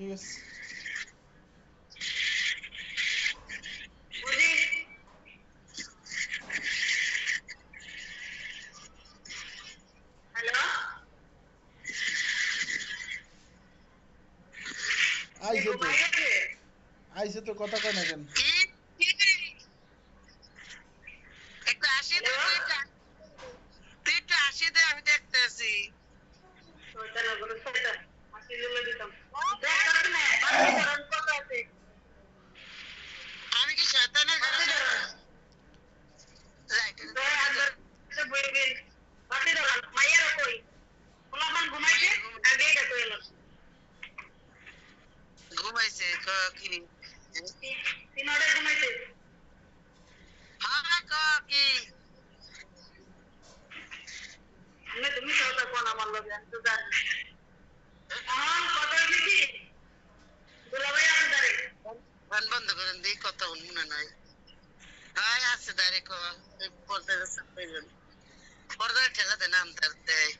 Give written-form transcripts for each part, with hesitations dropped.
ঠিক আছে। আইছে তো, আইছে তো, কথা কয় না কেন? একটু আসি দে, তুই একটু আসি দে, আমি দেখতেছি। আমি কি শয়তানের ঘরে ঘুমাইছে কি? হ্যাঁ ক কি? তুমি কথা কোন আমার লোক তো জানি কথা কি দুলাভাই আছে দাঁড়ে গান বন্ধ করেন দিই, কথা মনে নাই। হ্যাঁ আছে দাঁড়ে পর্দার পর্দার ঠেলা দেয় নাম তার দেয়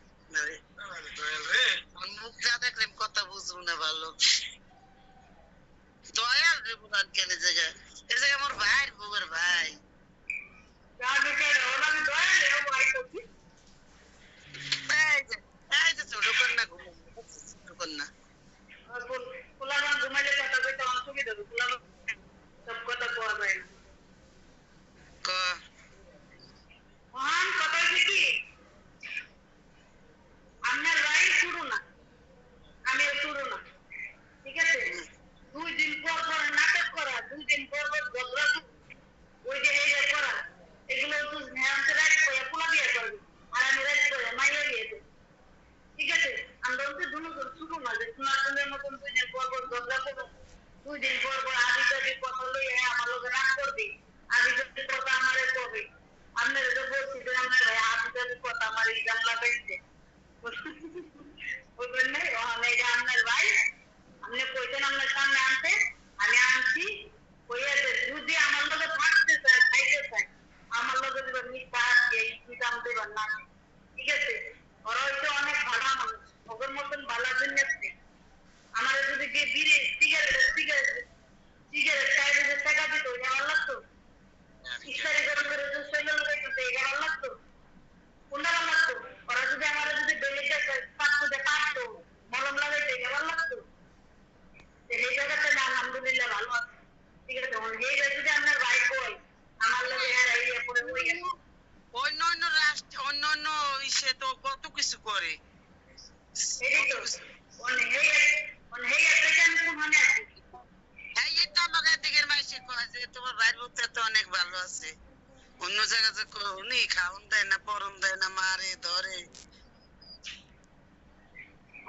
মুখ না দেখলে কথা বুঝবো না ভালো। দয়াল রে বুলান কেন জায়গায় এ জায়গায় আমার ভাই বউয়ের ভাই ছোট কন্যা ছোট কন্যা ঘুমাইলে কথা কইতে অসুবিধা সব কথা কোয়া যায় মহান কথা কি আপনার ভাই শুরু না, আমি শুরু না, ঠিক আছে? 2 দিন পর পর নাটক করা, 2 দিন পর পর ঝগড়া, ওই যে এই করা, এগুলো তো ধ্যানতে রাখতে পোলা বিয়ে করবে, আর আমি রাখতে মাইয়া বিয়ে দেবো, ঠিক আছে? আমরা তো দুজন শুরু না যে সোনার মতন 2 দিন পর পর ঝগড়া করবো, 2 দিন পর পর আদি যদি কথা লইয়া আমার লোক রাগ করবে, আদি যদি কথা আমারে কবে, আপনার তো বলছি যে আমার ভাই আদি যদি কথা আমার এই জানলা পেয়েছে বুঝলেন না? ওখানে এটা আপনার ভাই, আপনি কইতেন আপনার সামনে আনতে, আমি আনছি, কইয়া যদি আমার লোকে থাকতে চায়, খাইতে চায়, আমার লোকে যদি মিথ্যা এই দাম দেবেন না, ঠিক আছে? ওরা হয়তো অনেক ভালো মানুষ, ওদের মতন ভালো দিন নেচ্ছে, আমার যদি গিয়ে বিড়ি সিগারেট খাই যদি টাকা দিত আমার লাগতো, ইস্তারি গরম করে যদি শৈল লাগাইতো এটা আমার লাগতো, কোনটা আমার লাগতো? ওরা যদি আমার যদি বেলে কাটতো মলম লাগাইতো এটা আমার লাগতো, এই জায়গাতে না আলহামদুলিল্লাহ ভালো আছে, ঠিক আছে? এই যদি আপনার ভাই কই আমার লাগে এই করে ওই অন্য অন্য রাষ্ট্র অন্য অন্য ইসে তো কত কিছু করে, এই তো অনেক এই একটা আমি মনে আছে, হ্যাঁ এই তো আমাদের দিকের মাইসে কয় যে তোমার ভাইয়ের বুঝতে তো অনেক ভালো আছে, অন্য জায়গাতে উনি খাওন দেয় না, পরন দেয় না, মারে ধরে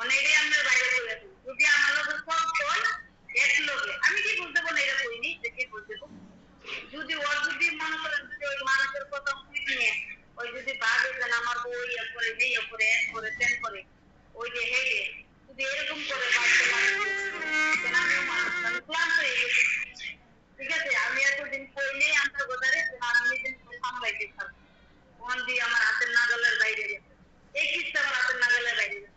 অনেকই আমরা বাইরে চলে আসি, যদি আমার লোক সব কই এক লোকে আমি কি বলতে বলে এটা কইনি যে কি বলতে যদি ওর যদি মনে করেন যদি ওই মানুষের কথা শুনে ওই যদি ভাবে যে আমার বই করে এই করে এক করে তেন করে ওই যে হেগে যদি এরকম করে আমিও মানুষ আমি ক্লান্ত হয়ে গেছি, ঠিক আছে? আমি এতদিন কইলে আমার গোদারে আমি নিজের সামলাইতে পারবো, ওখান দিয়ে আমার হাতের নাগালের বাইরে গেছে, এই কিস্তা আমার হাতের নাগালের বাইরে গেছে,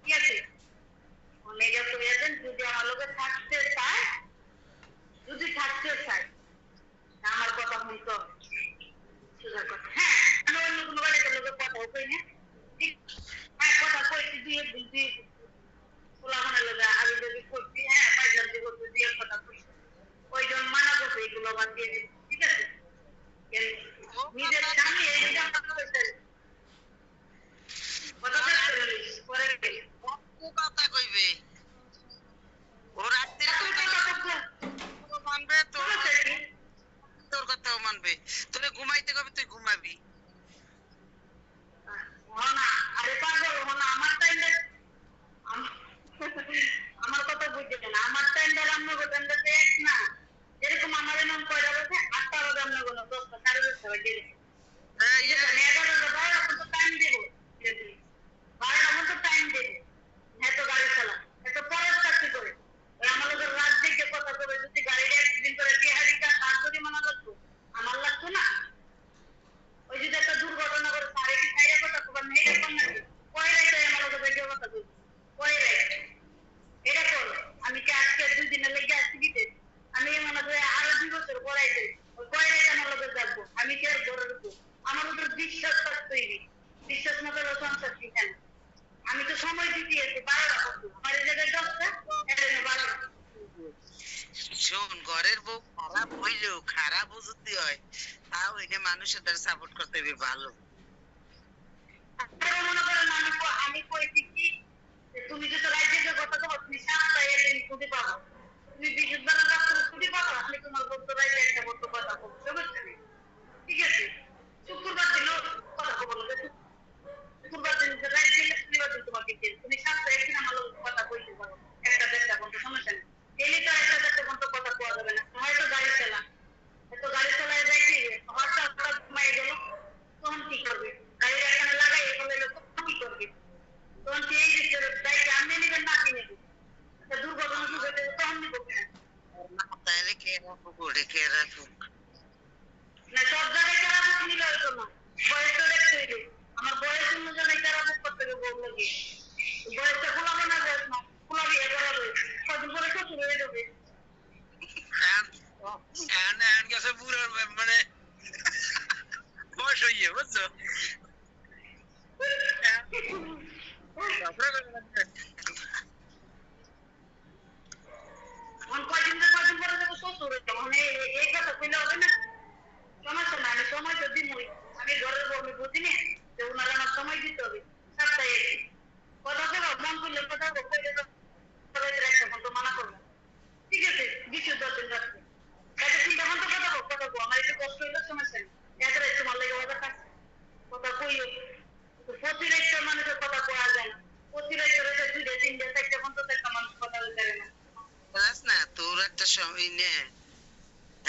ঠিক আছে? মেয়েরা কইয়াছেন যদি আমার লোকে থাকতে চায়, যদি থাকতে চায় আমার কথা শুনতে হবে, সোজা কথা। হ্যাঁ আমি অন্য কোনো বাড়িতে লোকের কথা কই না, ঠিক? হ্যাঁ কথা কইছি দিয়ে বুঝি পোলাপানের লোকে আমি যদি করছি, হ্যাঁ পাইলাম যে করতে দিয়ে কথা কইছি, ওই জন্য মানা করছে এগুলো বাদ দিয়ে দিচ্ছি, ঠিক আছে? নিজের স্বামী এই কথা কইছে কথা পরে কথা কইবে ও রাত্রির মানবে তোর কথাও মানবে, তোরে ঘুমাইতে কবে তুই ঘুমাবি, আরে পাগল আমার টাইমে আমার কথা বুঝছে না, আমার টাইমটা রান্না করতেন এক না, যেরকম আমার নাম কয়টা বলছে 8টা বাজে রান্না করলো 10টা 10:30 বাজে 11টা 12টা পর্যন্ত টাইম দেবো, 12টা পর্যন্ত টাইম দেবো, এত গাড়ি চালা এত পরের চাকরি করে আমার লোকের রাত দেখে কথা বলে যদি গাড়িটা অ্যাক্সিডেন্ট করে টিহারিটা তার যদি মনে লাগতো আমার লাগতো না, ওই যদি একটা দুর্ঘটনা করে তারে কি খাইয়া কথা তোমার মেয়ে এখন নাকি কয় রাইতে আমার লোকের দেখে কথা বলছি কয় রাইতে এটা কর আমি বিশ্বাস থাকতে হইবে। বিশ্বাস না থাকলে সংসার টিকে না। আমি তো সময় দিতে আছি 12টা বছর। আমার এই জায়গায় 10টা, এখানে 12টা। শোন, ঘরের বউ খারাপ হইলেও খারাপ যদি হয় তাও এটা মানুষের দ্বারা সাপোর্ট করতে হবে ভালো। তারপরে মনে করেন আমি কইছি কি যে তুমি যদি রাজ্যের কথা বলো তুমি 7টা দিন ছুটি পাবো। তুমি বৃহস্পতিবার রাত্রে ছুটি পাবো, আমি তোমার বলতে রাজ্যে একটা বলতে কথা বলবো। বুঝতে পারছি? ঠিক আছে? শুক্রবার দিনও কথা বলবো। শুক্রবার দিন রাত দিলে শনিবার দিন তোমাকে দিন। তুমি 7টা দিন আমার লগে কথা বলতে পারো। একটা দেড়টা ঘন্টা সমস্যা নেই। ডেইলি তো একটা দেড়টা ঘন্টা কথা বলা যাবে না। হয়তো গাড়ি চালা। এতো গাড়ি চালায় যাইতে হঠাৎ হঠাৎ ঘুমাই গেল, তখন কি করবে? গাড়ির এখানে লাগাই এগুলো তখন কি করবে? তখন কি এই দায়িত্ব আপনি নেবেন না আপনি নেবেন? একটা দুর্ঘটনা ঘটে তখন নিব কেন? তাহলে কে রাখুক, ওরে কে রাখুক। না সব জায়গায় কারাবুক নিলে হইতো না। বয়সটা দেখতে হইলে আমার বয়স অনুযায়ী কারাবুক করতে হবে বউ লাগে। বয়সটা খোলাবে না বয়স না খোলাবি এবার হবে কদিন পরে শ্বশুর হয়ে যাবে। গেছে পুরো মানে বয়স হইয়ে বুঝছো। কদিন পরে যাবো শ্বশুর হয়ে যাবো। মানে এই কথা কইলে হবে না। সমস্যা না, আমি সময় তো দিবই। আমি ঘরের বউ আমি বুঝি না যে ওনার আমার সময় দিতে হবে। 7টায় কথা বলো, মন করলে কথা বলো, একটা ঘন্টা মানা করবো। ঠিক আছে? বিশুদ্ধ দিন রাখবে। তাতে 3টা ঘন্টা কথা বল, কথা বল। আমার একটু কষ্ট হইলে সমস্যা নেই। এত রাত তোমার লাগে কথা থাকছে। কথা কইও। প্রতি রাতটা মানুষের কথা কওয়া যায় না। প্রতি রাতটা 2টা 3টা 4টা ঘন্টা তো একটা মানুষ কথা বলতে পারে না। না তোর একটা সময় নে,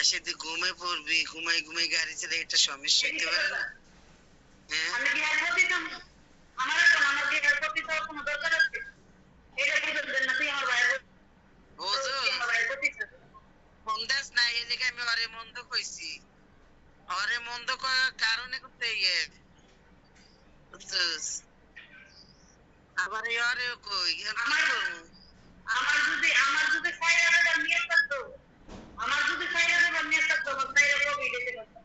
সেদিন ঘুমে পড়বি, ঘুমাই ঘুমাই গাড়ি চালে একটা সমস্যা হইতে পারে না। হ্যাঁ, আমি কি আর প্রতি আমার একটা আমার কি আর প্রতি তো কোনো দরকার আছে? এটা বুঝবেন না তুই আমার ভাইয়ের বুঝো আমার ভাইয়ের প্রতি ফোন দাস না, এই জায়গায় আমি অরে মন্দ কইছি। অরে মন্দ করার কারণে করতে ইয়ে বুঝছিস? আবার এই অরে কই আমার যদি সাইরা দেবার নিয়ত থাকতো, আমার যদি সাইরা দেবার নিয়ত থাকতো আমার সাইরা কবি দিতে পারতাম।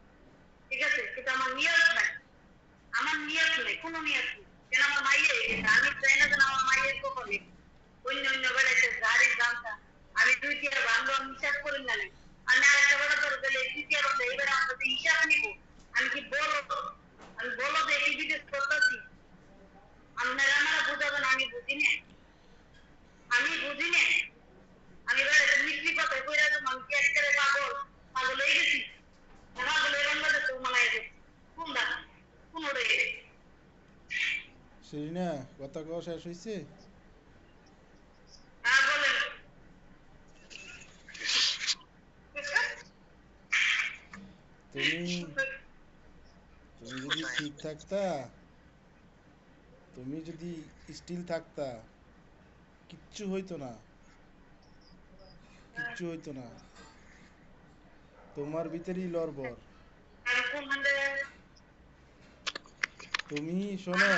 ঠিক আছে? কিন্তু আমার নিয়ত নাই। আমার নিয়ত নেই, কোনো নিয়ত নেই। কেন আমার মাইয়ে গেছে। আমি চাই না যেন আমার মাইয়ের কপালে অন্য বেড়াইতে গাড়ির দামটা আমি 2 টিয়ার ভাঙলো আমি হিসাব করি না নাই। আমি আরেকটা বেড়া ধরে গেলে 2 টিয়ার ভাঙলো এবার আমার কাছে হিসাব নিবো। আমি কি বলো যে কি বিদেশ করতেছি? আপনারা আমার বুঝাবেন আমি বুঝি না। আমি বুঝি না। আমি বেড়াইতে মিষ্টি কথা কইরা তো মানুষ একেবারে পাগল হয়ে গেছি। পাগল হয়ে বাংলাদেশ মানায় গেছি। কোনটা? কোন রে? সেরিনা কথা কওয়া শেষ হইছে? হ্যাঁ বলেন। তুমি তুমি যদি ঠিক থাকতা, তুমি যদি স্টিল থাকতা, কিচ্ছু হইতো না, কিচ্ছু হইতো না। তোমার ভিতরেই লড়বড়। তুমি শোনো,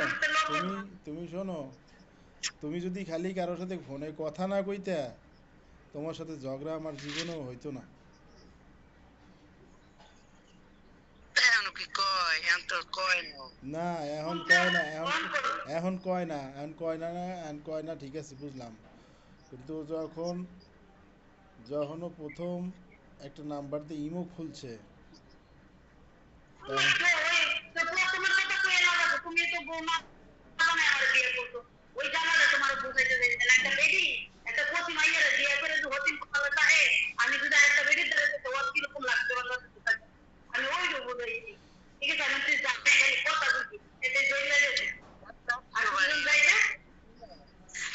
তুমি তুমি শোনো, তুমি যদি খালি কারোর সাথে ফোনে কথা না কইতা, তোমার সাথে ঝগড়া আমার জীবনেও হইতো না। এখন কি কয়, এখন তোর কয় না। না এখন কয় না, এখন কয় না, এখন কয় না, এখন কয় না, ঠিক আছে বুঝলাম। কিন্তু যখন ও প্রথম একটা নাম্বার দিয়ে ইমো খুলছে, তখন তুমি তো বৌমা বানায় আমার বিয়ে করছো। ওই জামাটা তোমার বুঝাইতে দেয় না। একটা বেডি একটা কচি মাইয়ারে বিয়ে করে যে হতিন কথা চাহে আমি যদি একটা বেডির দ্বারা যেতে ওর কিরকম লাগছে আমার কাছে আমি ওই যে বুঝাইছি। ঠিক আছে? আমি তুই জানতে খালি কথা বুঝি এতে জইলে যেতে আর দুজন যাইতে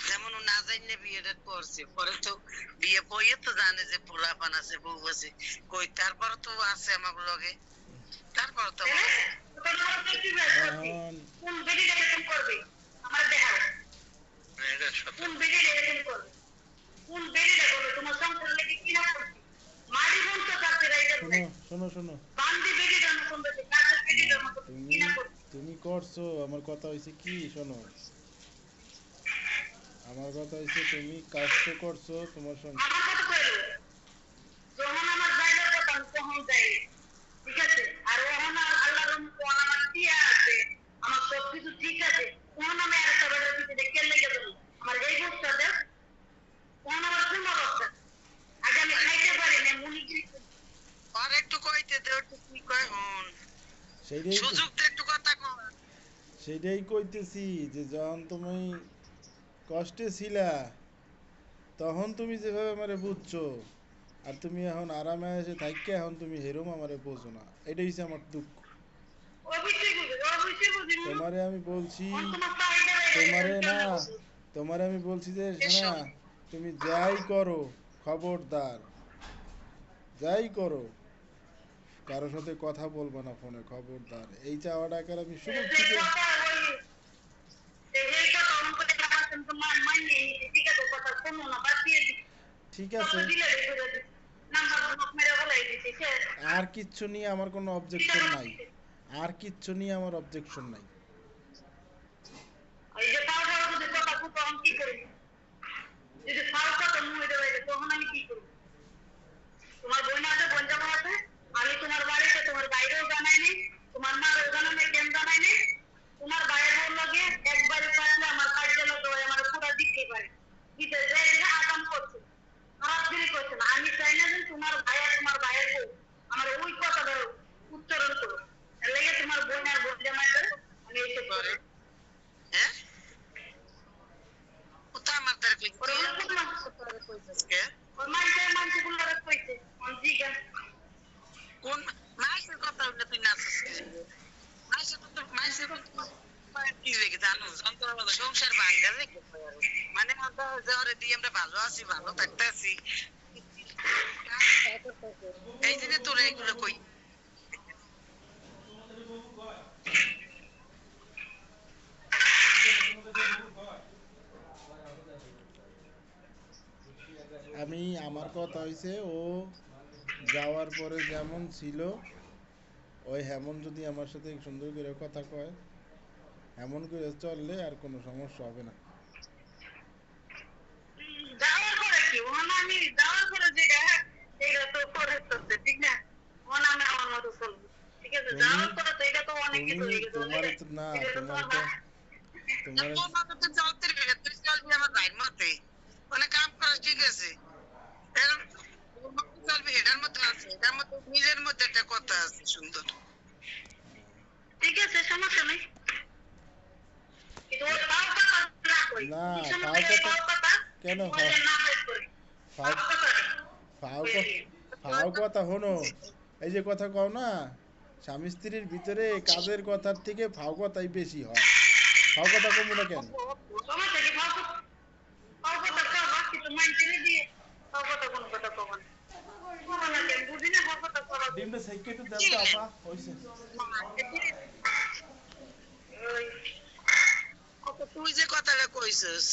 যেমন ও না জানলে বিয়েটা করছে, পরে তো বিয়ে পইয়ে তো জানে যে পোলাপান আছে, বউ আছে কই, তারপরে তো আছে আমার লগে, তারপরে তো এখন কোন বেডি এরকম করবে আমার দেখাও। কোন বেডি এরকম করবে? কোন বেডিটা করবে? তোমার সংসার লেগে কি না করছে? মারি বন্ধ করতে রাইতে শোনো শোনো শোনো, বান্দি বেডিটার মতন দেখে কাজের বেডিটার মতন কি তুমি না করছে? তুমি করছো, আমার কথা হয়েছে কি শোনো, আমার কথা হয়েছে তুমি কাজ তো করছো তোমার সঙ্গে। আমার কথা কইলো যখন আমার যাইবার কথা আমি তখন যাই। ঠিক আছে? আর ওখানে আল্লাহর রহমতে আমার টিয়া সেইটাই সুযোগ দিয়ে একটু কথা কও। সেইটাই কইতেছি যে যখন তুমি কষ্টে ছিলা তখন তুমি যেভাবে আমারে বুঝছো আর তুমি এখন আরামে এসে থাইকা এখন তুমি হেরম আমারে বোঝো না, এটাই হচ্ছে আমার দুঃখ। অবশ্যই বুঝি তোমারে আমি বলছি, তোমার চাহিদা তোমারে না, কেমনে বুঝি তোমারে আমি বলছি যে শোনা, এসো। তুমি যাই করো খবরদার, যাই করো কারো সাথে কথা বলবা না ফোনে, খবরদার। এই চাওয়াটাকে আমি শুরু সেই থেকে। কথা এই কথা অন করে আমার কিন্তু মাইনে নিতে ঠিক আছে কথা শোনো না বাতিয়ে দিই ঠিক কত আছে, দিলে রেখে দিই নাম্বার ব্লক মেরে বলাই দিছি শেষ আর কিচ্ছু নিয়ে আমার কোনো অবজেকশন নাই, আর কিচ্ছু নিয়ে আমার অবজেকশন নাই। এই যে তাও যদি কথা খুব আমি কি করব যদি ফাল কথা মুই দেবে তখন আমি কি করব তোমার বোন আছে বোন জামা আছে আমি তোমার বাড়িতে তোমার বাইরেও জানাই নেই তোমার মারও জানাই নেই কেন জানাই নেই তোমার বাইরে বোন লাগে একবারে কাটলে আমার কার্যালয় তো আমার পুরো দিতে পারে বিদেশ যায় যে আগাম করছে খারাপ দিলি করছে না আমি চাই না যে তোমার ভাইয়ের বউ আমার ওই কথাটা উচ্চারণ করো এর লাগে তোমার বোন আর বোন জামাই করে আমি এইসব করে হ্যাঁ ওটা আমার দ্বারা কই ওরা হলো খুব মাছ কে ওর মানছে গুলো কইছে অনজি গান কোন মাইসের কথা হইলে তুই নাচছিস মাইসের কি রেখে জানো যন্ত্র সংসার ভাঙ্গা রেখে মানে আমরা যাওয়ারে দিয়ে আমরা ভালো আছি ভালো থাকতে আছি এই জন্য তোর এইগুলো কই আমি আমার কথা হইছে ও যাওয়ার পরে যেমন ছিল ওই হেমন যদি আমার সাথে সুন্দর করে কথা কয়, এমন করে চললে আর কোনো সমস্যা হবে না। যাওয়ার পরে কি ওখানে আমি যাওয়ার পরে যেটা এটা তো করে করতে ঠিক না ওখানে আমি আমার মতো চলবো ঠিক আছে তুমি যাওয়ার পরে তো এটা তো অনেক কিছু তুমি হয়ে গেছে তোমার না, তোমার তোর মতো তো চলতে রে তুই চলবি আমার ভাইয়ের মতে মানে কাম করা ঠিক আছে এরকম তোর মতো চলবি এটার মধ্যে আছে এটার মধ্যে নিজের মধ্যে একটা কথা আছে সুন্দর ঠিক আছে সমস্যা নেই কিন্তু ওই পাও কথা না কই না, পিছনে পাও থেকে কথা পাও কথা কেন ওই যে না বের করি ফাও পাও কথা ফাও ফাও কথা হনো, এই যে কথা কও না স্বামী স্ত্রীর ভিতরে কাজের কথার থেকে ফাও কথাই বেশি হয়। ফাও কথা কমু না কেন? সমস্যা কি পাও কথা কবা কিন্তু মাইন্ডে দিয়ে পাও কথা কোন কথা কবা না কবা না কেন বুঝি না পাও কথা কবা ডিমটা সাইকে একটু দেন তো আপা, হইছে। ওই তুই যে কথাটা কইছিস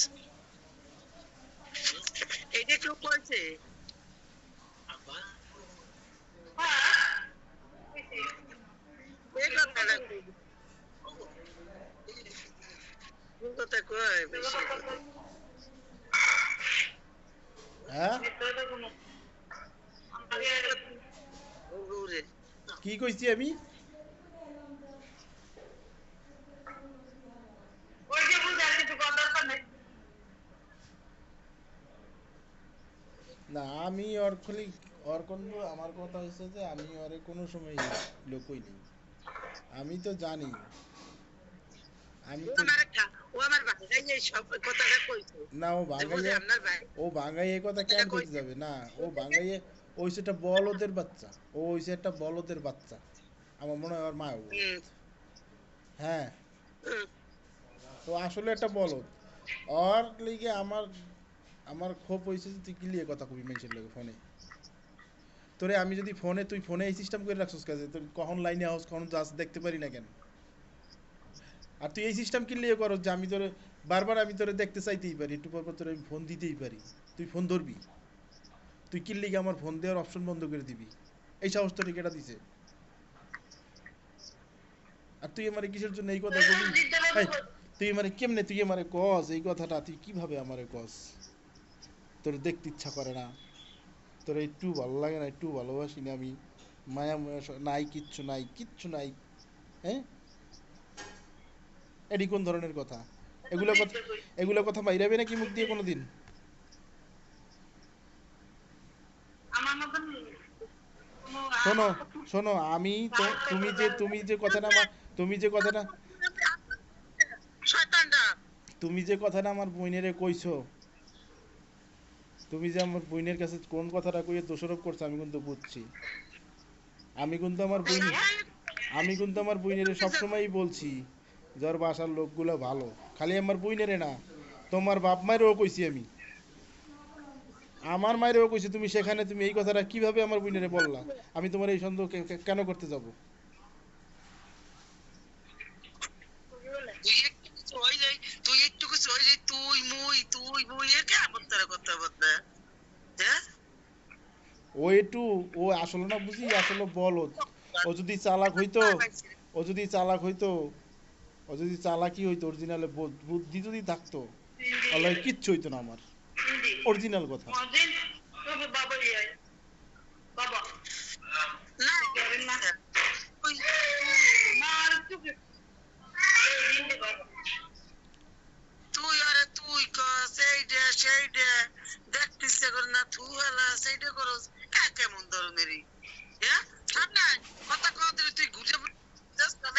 এইটা কেউ কইছে হ্যাঁ এই কথাটা কোন কথা কয় বেশি হ্যাঁ ওরে কি কইছি আমি? ওই যে বুঝা কিছু কথা নেই না আমি ওর খালি ওর কোন আমার কথা হচ্ছে যে আমি ওরে কোনো সময় লোকই নেই, আমি তো জানি, আমি ও তো আমার ভাই এই সব কথাটা কইছে না, ও বুঝে বাঙাইয়ে আপনার ভাই ও বাঙাই এই কথা কেন কইতে যাবে না, ও বাঙাইয়ে ও হইছে একটা বলদের বাচ্চা, ও হইছে একটা বলদের বাচ্চা, আমার মনে হয় ওর মা ও। হ্যাঁ, ও আসলে একটা বলদ। ওর লিগে আমার আমার ক্ষোভ হইছে যে তুই কি লিয়ে কথা কবি মানুষের লগে ফোনে, তোরে আমি যদি ফোনে তুই ফোনে এই সিস্টেম করে রাখছিস কাজে তুই কখন লাইনে আস কখন যাস দেখতে পারি না কেন, আর তুই এই সিস্টেম কি লিয়ে করস যে আমি তোরে বারবার আমি তোরে দেখতে চাইতেই পারি, একটু পর পর তোরে আমি ফোন দিতেই পারি, তুই ফোন ধরবি, তুই কি লিগে আমার ফোন দেওয়ার অপশন বন্ধ করে দিবি, এই সাহস তোরে কেটা দিছে? আর তুই আমারে কিসের জন্য এই কথা কবি? এই, তুই আমারে কেমনে তুই আমারে কস এই কথাটা, তুই কিভাবে আমারে কস? তোর দেখতে ইচ্ছা করে না, তোর একটু ভালো লাগে না, একটু ভালোবাসি না আমি, মায়া মায়া নাই, কিচ্ছু নাই, কিচ্ছু নাই, হ্যাঁ? এডি কোন ধরনের কথা? এগুলো কথা বাইরাবে নাকি মুখ দিয়ে কোনোদিন? আমার মতন শোনো শোনো, আমি তো তুমি যে কথাটা আমার তুমি যে কথাটা শয়তানটা তুমি যে কথাটা আমার বোনেরে কইছো, তুমি যে আমার বোনের কাছে কোন কথাটা কইয়ে দোষারোপ করছো, আমি কিন্তু বুঝছি। আমি কিন্তু আমার বোন আমি কিন্তু আমার বোনেরে সবসময়ই বলছি যে ওর বাসার লোকগুলো ভালো। খালি আমার বোনেরে না, তোমার বাপ মায়েরও কইছি আমি। আমার মায়েরও কইছি, তুমি সেখানে তুমি এই কথাটা কিভাবে আমার বোনেরে বললা? আমি তোমার এই সন্দেহ কেন করতে যাব? তুই একটু কিছু হয়ে যাই, তুই একটু কিছু হয়ে যাই, তুই মুই এর কে আপত্তার কথা বলতে, হ্যাঁ? ও একটু, ও আসলে না বুঝি, আসলে বলদ। ও যদি চালাক হইতো, ও যদি চালাক হইতো, ও যদি চালাকি হইতো, অরিজিনালে বুদ্ধি যদি থাকতো, আল্লাহ কিচ্ছু হইতো না আমার। অরিজিনাল কথা। মজিদ তোর বাবা ইয়ে বাবা না না তুই মার তুই হিন্দি বাবা তুই আরে তুই কস সেইটা দেখতিস করে না, তুই হলা সেইটা করস কেমন ধরনেরই, হ্যাঁ? সামনে কথা কথা তুই ঘুরে যাস না।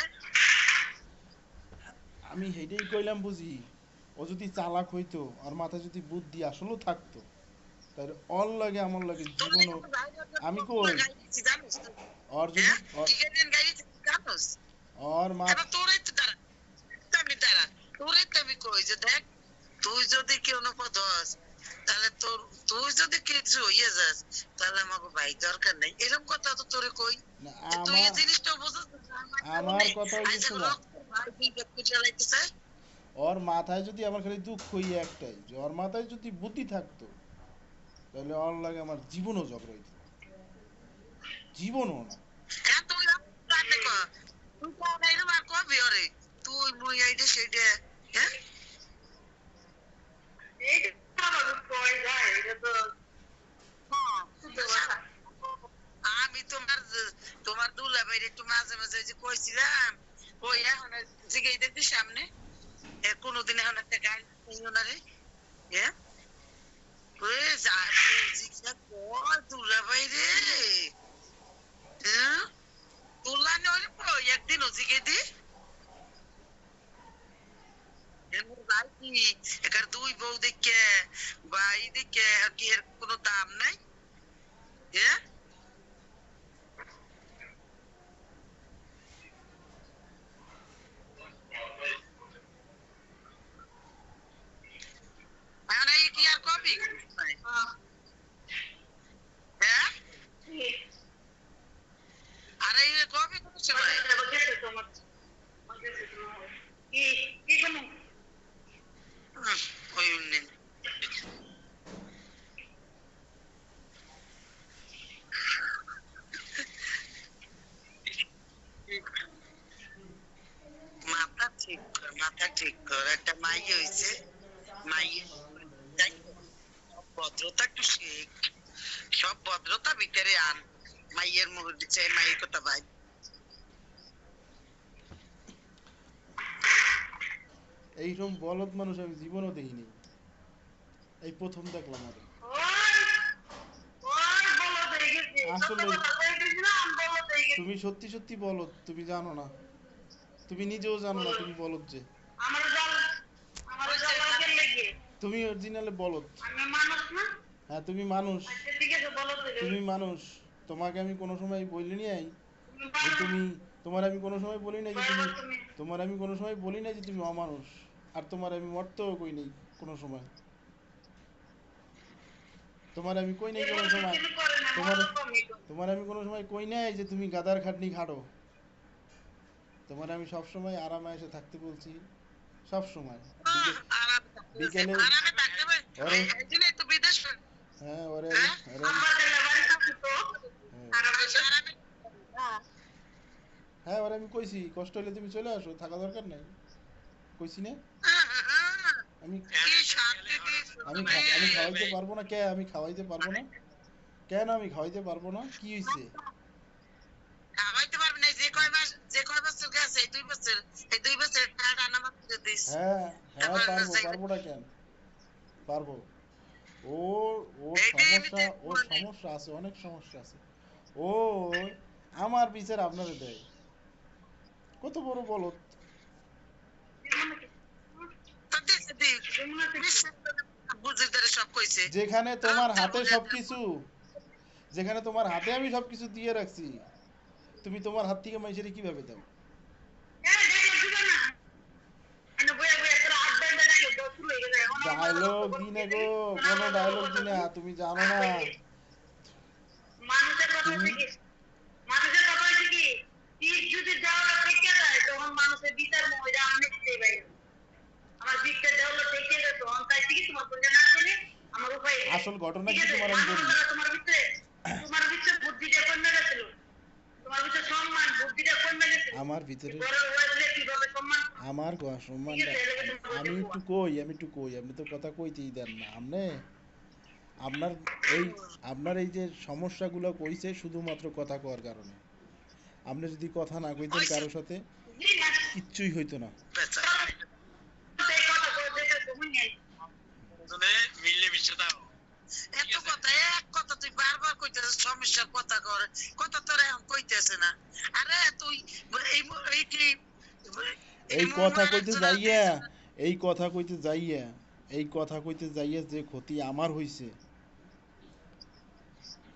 আমি হেইটাই কইলাম বুঝি। ও যদি চালাক হইতো, আর মাথায় যদি বুদ্ধি আসলেও থাকতো, তাহলে ওর লাগে আমার লাগে তোর জীবনও। লেগে তো আমি তোর কই, গাড়ি দিচ্ছি জানিস তো, ওর যদি হ্যাঁ? কি গাড়ি দিচ্ছি জানোস? ওর মা এবার তোরাই তো তারা, তারা তোরাই তো আমি কই যে দেখ, তুই যদি কেউ না পদস, তাহলে তুই যদি কিছু হইয়া যাস, তাহলে আমাকে ভাই দরকার নেই, এরকম কথা তো তোরে কই। না, তুই এই আমার জিনিসটা বুঝছিস না, আমার কথা হইতেছে না। ভাই কি করতে চালাইতেছে। ওর মাথায় যদি, আমার খালি দুঃখ হই একটাই, যে ওর মাথায় যদি বুদ্ধি থাকতো, তাহলে ওর লাগে আমার জীবনও ঝগড়া হইতো। জীবনও না। হ্যাঁ তুই জানে ক, তুই কোন এরকম আর কবি ওরে, তুই মুই এইটা সেইটা, হ্যাঁ? এইটা বাবা কই যায় এটা তো হ্যাঁ। শুদ্ধ কথা আমি তোমার দুলা ভাই একটু মাঝে মাঝে ওই যে কইছিলাম, ওই এখন জিগাই দেখবি সামনে, এর কোনোদিন এখন একটা গাড়ি নেই ওনারে, হ্যাঁ? ওই যা জিজ্ঞাসা কর দুলা ভাই রে, হ্যাঁ? তুলা নে ওরে কই একদিন ও জিগাই দি, এমন ভাই কি একার দুই বউ দেখে ভাই দেখে আর কি এর কোনো দাম নাই, হ্যাঁ? এখন এই কি আর কবি, হ্যাঁ? কি আর এই কবি কোন সময় গেছে তোমার কি কি কোনো ওই উন্নয়ন মাথা ঠিক কর একটা মাই হয়েছে, মাই ভদ্রতা একটু শেখ, সব ভদ্রতা ভিতরে আন, মাইয়ের মুহূর্তে চাই মাইয়ের কথা ভাই। এইরকম বলদ মানুষ আমি জীবনও দেখিনি। এই প্রথম দেখলাম আরে। ওই বলো হয়ে গেছে সত্য আসলে কথা কই দিছিলাম বলো হয়ে গেছে তুমি সত্যি সত্যি বলদ, তুমি জানো না। তুমি নিজেও জানো না তুমি বলদ যে। আমার জাল আমার জাল লাগের লেগে তুমি অরিজিনালে বলদ। আমি মানুষ না হ্যাঁ তুমি মানুষ। আচ্ছা ঠিক আছে বলো তুমি মানুষ। তোমাকে আমি কোনো সময় বলি নাই যে তুমি, তোমার আমি কোনো সময় বলি নাই যে তুমি, তোমার আমি কোনো সময় বলি নাই যে তুমি অমানুষ। আর তোমার আমি মরতেও কই নাই কোনো সময়। তোমার আমি কই নাই কোনো সময়। তোমার তোমার আমি কোনো সময় কই নাই যে তুমি গাদার খাটনি খাটো। তোমার আমি সব সময় আরামে এসে থাকতে বলছি, সব সময়। বিকেলে আরামে থাকতে পারি, ওরে, এই জন্যই তো বিদেশ, হ্যাঁ ওরে হ্যাঁ? ওরে হ্যাঁ, আরামে হ্যাঁ ওরে আমি কইছি কষ্ট হলে তুমি চলে আসো, থাকা দরকার নাই। কইছি না? আমি কি শান্তি দিস আমি খাওয়াইতে পারবো না কে? আমি খাওয়াইতে পারবো না কেন? আমি খাওয়াইতে পারবো না, কি হইছে? খাওয়াইতে পারবি না, যে কয় বছর গেছে এই 2 বছর টাকা নামাজ করে দিস, হ্যাঁ হ্যাঁ তারপর পারবো, যাইবে। পারবো না কেন? পারবো। ওর ওর এইটাই আমি সমস্যা, ওর মানে সমস্যা আছে, অনেক সমস্যা আছে। ও আমার বিচার আপনারে দেয়। কত বড় বলত। তো দেখে দি বুঝে ধরে সব কইছে যেখানে তোমার হাতে সবকিছু, যেখানে তোমার হাতে আমি সবকিছু দিয়ে রাখছি, তুমি তোমার হাত থেকে মানুষের কিভাবে দাও? ডায়লগ দিনে গো, কোনো ডায়লগ দিনে তুমি জানো না। মানুষের কথা তুমি হচ্ছে কি, মানুষের কথা হচ্ছে কি, তীর যদি দেওয়ালে ঠেকে যায় তখন মানুষের বিচার মহিলা আমি দিতেই পারি না। আমার বিচার দেওয়ালে ঠেকে যায় তখন তাই কি তোমার বলতে না আসলে আমার উপায় নেই। আসল ঘটনা ঠিক কি আছে, তোমার আমি বলি। তোমার ভিতরে বুদ্ধিটা কমে গেছিল, তোমার ভিতরে সম্মান বুদ্ধিটা কমে গেছিল। আমার ভিতরে বড় হয়েছে কিভাবে সম্মান, আমার সম্মানটা, আমি একটু কই, আপনি তো কথা কইতেই দেন না। আপনার এই আপনার এই যে সমস্যাগুলো কইছে শুধুমাত্র কথা কওয়ার কারণে। আপনি যদি কথা না কইতেন কারোর সাথে, জি না, কিচ্ছুই হইতো না। এই কথা কই দেখে তুমি নেই। মিললে মিশে দাও এত কথা এক কথা তুই বারবার কইতেছিস সমস্যার কথা করে কথা তোর এখন কইতেছে না আরে তুই এই এইটি এই কথা কইতে যাইয়া এই কথা কইতে যাইয়া এই কথা কইতে যাইয়া যে ক্ষতি আমার হইছে,